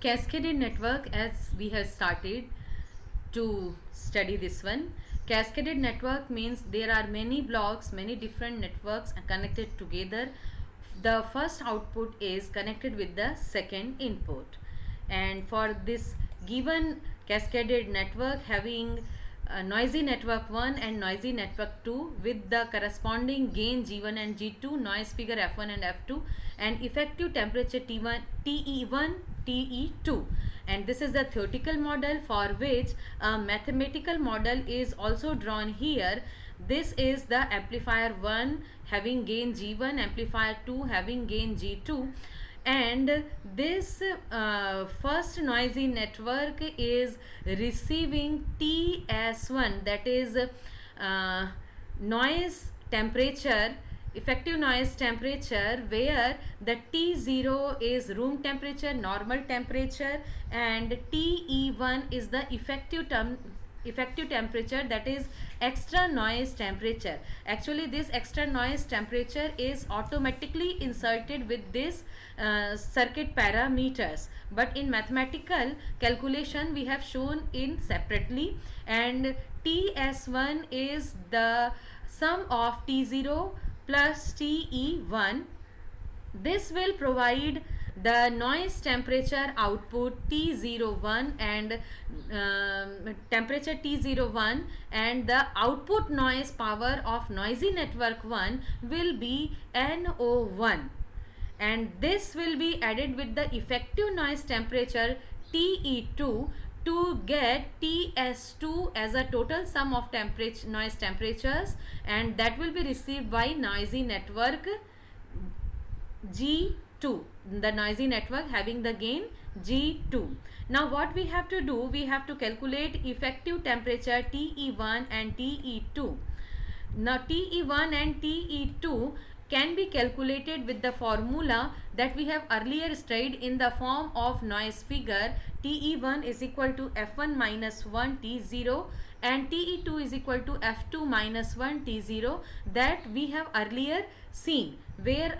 Cascaded network, as we have started to study this one. Cascaded network means there are many blocks, many different networks connected together. The first output is connected with the second input, and for this given cascaded network having noisy network 1 and noisy network 2 with the corresponding gain G1 and G2, noise figure F1 and F2, and effective temperature T1, TE1, TE2. And this is the theoretical model, for which a mathematical model is also drawn here. This is the amplifier 1 having gain G1, amplifier 2 having gain G2, and this first noisy network is receiving TS1, that is noise temperature, effective noise temperature, where the T0 is room temperature, normal temperature, and TE1 is the effective temperature, that is extra noise temperature. Actually this extra noise temperature is automatically inserted with this circuit parameters, but in mathematical calculation we have shown in separately. And TS1 is the sum of T0 plus TE1. This will provide the noise temperature output T01 and temperature T01, and the output noise power of noisy network 1 will be NO1, and this will be added with the effective noise temperature TE2 to get TS2 as a total sum of noise temperatures, and that will be received by noisy network G2, the noisy network having the gain G2. Now what we have to do, we have to calculate effective temperature TE1 and TE2. Now TE1 and TE2 can be calculated with the formula that we have earlier studied in the form of noise figure. TE1 is equal to F1 minus 1 T0 and TE2 is equal to F2 minus 1 T0, that we have earlier seen, where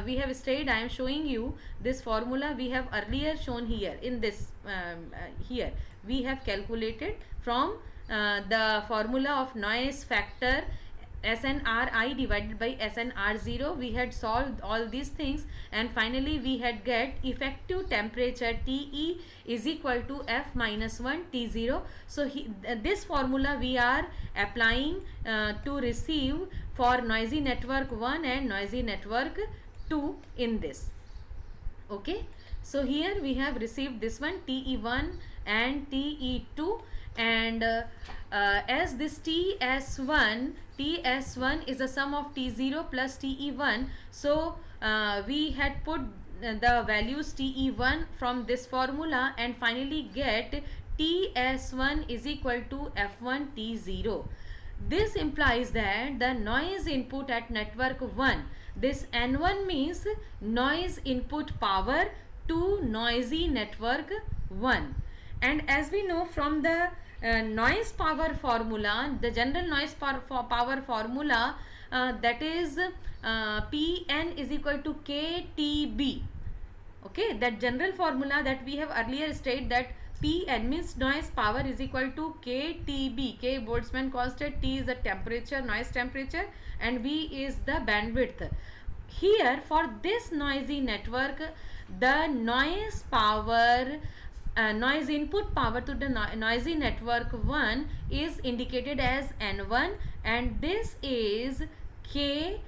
we have studied. I am showing you this formula we have earlier shown here in this here we have calculated from the formula of noise factor SNRI divided by SNR0. We had solved all these things, and finally we had get effective temperature TE is equal to F minus 1 T0. So this formula we are applying to receive for noisy network 1 and noisy network 2 in this. Okay, so here we have received this one TE1 and TE2, and as this TS1 is a sum of T0 plus TE1, so we had put the values TE1 from this formula and finally get TS1 is equal to F1 T0. This implies that the noise input at network 1, this N1 means noise input power to noisy network 1. And as we know from the noise power formula, the general noise power formula, that is Pn is equal to KTB. Okay, that general formula that we have earlier stated, that Pn means noise power is equal to KTB. K Boltzmann constant, T is the temperature, noise temperature, and B is the bandwidth. Here for this noisy network, the noise power noise input power to the noisy network 1 is indicated as N1, and this is K.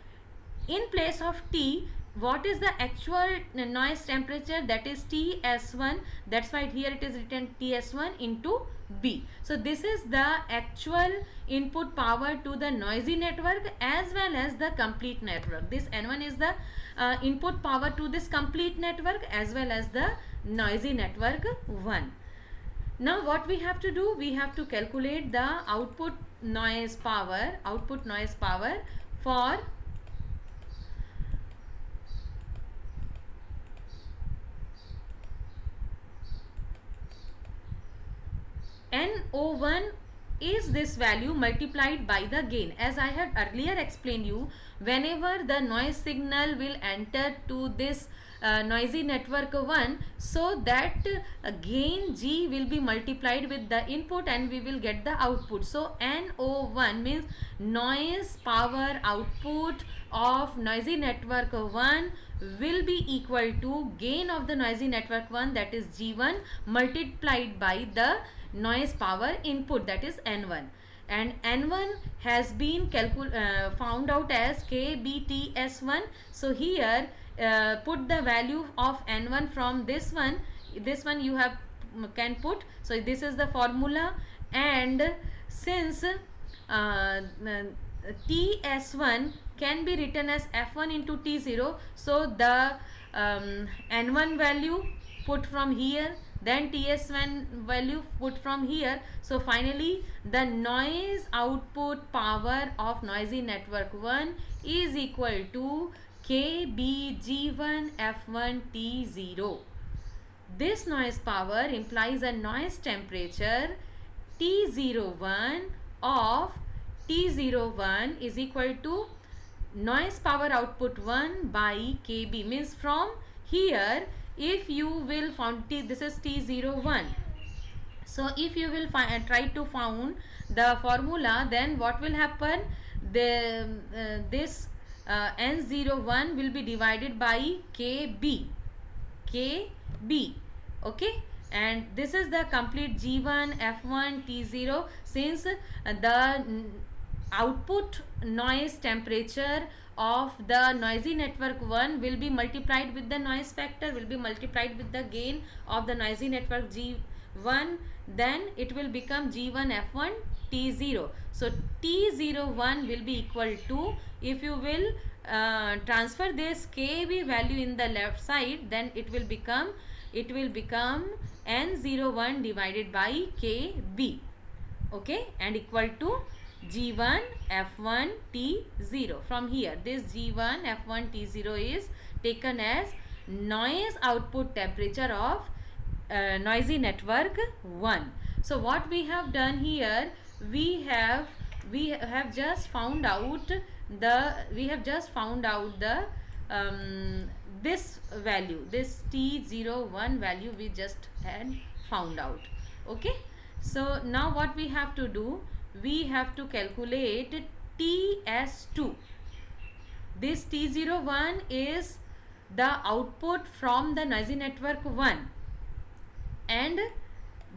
In place of T, what is the actual noise temperature? That is TS1. That's why here it is written TS1 into B. So this is the actual input power to the noisy network as well as the complete network. This N1 is the input power to this complete network as well as the noisy network 1. Now what we have to do, we have to calculate the output noise power for NO1 is this value multiplied by the gain. As I had earlier explained you, whenever the noise signal will enter to this noisy network 1, so that gain G will be multiplied with the input and we will get the output. So NO1 means noise power output of noisy network 1 will be equal to gain of the noisy network 1, that is G1, multiplied by the noise power input, that is N1. And N1 has been found out as KBTS1. So here put the value of N1 from this one you have can put. So this is the formula, and since TS1 can be written as F1 into T0, so the N1 value put from here, then TS1 value put from here. So finally the noise output power of noisy network 1 is equal to KBG1 F1 T0. This noise power implies a noise temperature T01 of T01 is equal to noise power output 1 by KB. Means from here, if you will found this is T01, so if you will try to found the formula, then what will happen, this N01 will be divided by KB, okay, and this is the complete G1 F1 T0. Since the output noise temperature of the noisy network 1 will be multiplied with the noise factor, will be multiplied with the gain of the noisy network G1, then it will become G1 F1 T0. So T01 will be equal to, if you will transfer this KB value in the left side, then it will become N01 divided by KB, okay, and equal to G1 F1 T0. From here, this G1 F1 T0 is taken as noise output temperature of noisy network 1. So what we have done here, we have just found out the this value, this T01 value we just had found out, okay. So now what we have to do, we have to calculate TS2. This T01 is the output from the noisy network 1, and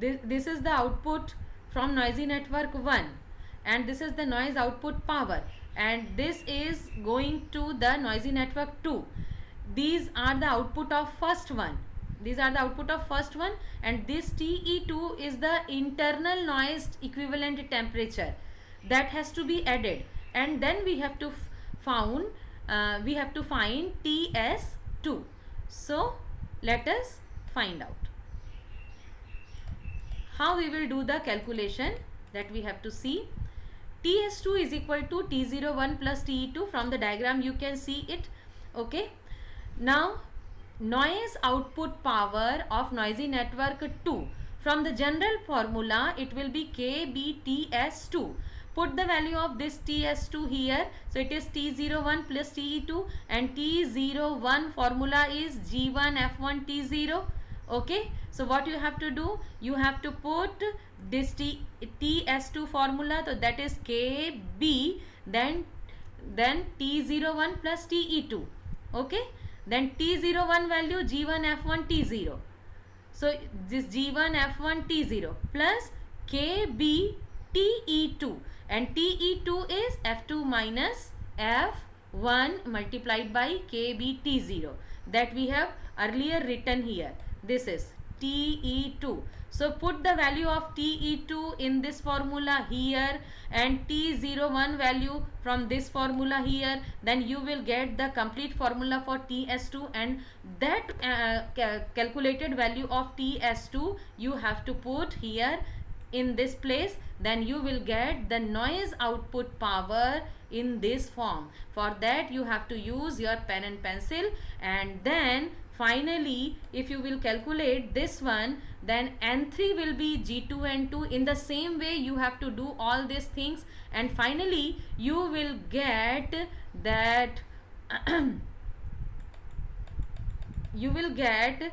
this is the output from noisy network 1, and this is the noise output power, and this is going to the noisy network 2. These are the output of first one, and this TE2 is the internal noise equivalent temperature that has to be added, and then we have to find TS2. So let us find out how we will do the calculation, that we have to see. TS2 is equal to T01 plus TE2. From the diagram you can see it, okay. Now noise output power of noisy network 2, from the general formula it will be KBTS2. Put the value of this TS2 here, so it is T01 plus TE2, and T01 formula is G1 F1 T0, okay. So what you have to do, you have to put this TS2 formula, so that is KB, then T01 plus TE2, okay. Then T01 value G1 F1 T0. So this G1 F1 T0 plus KB TE2, and TE2 is F2 minus F1 multiplied by KB T0, that we have earlier written here. This is TE2. So put the value of TE2 in this formula here, and T01 value from this formula here, then you will get the complete formula for TS2, and that calculated value of TS2 you have to put here in this place, then you will get the noise output power in this form. For that you have to use your pen and pencil, and then finally if you will calculate this one, then N3 will be G2 N2. In the same way you have to do all these things, and finally you will get that you will get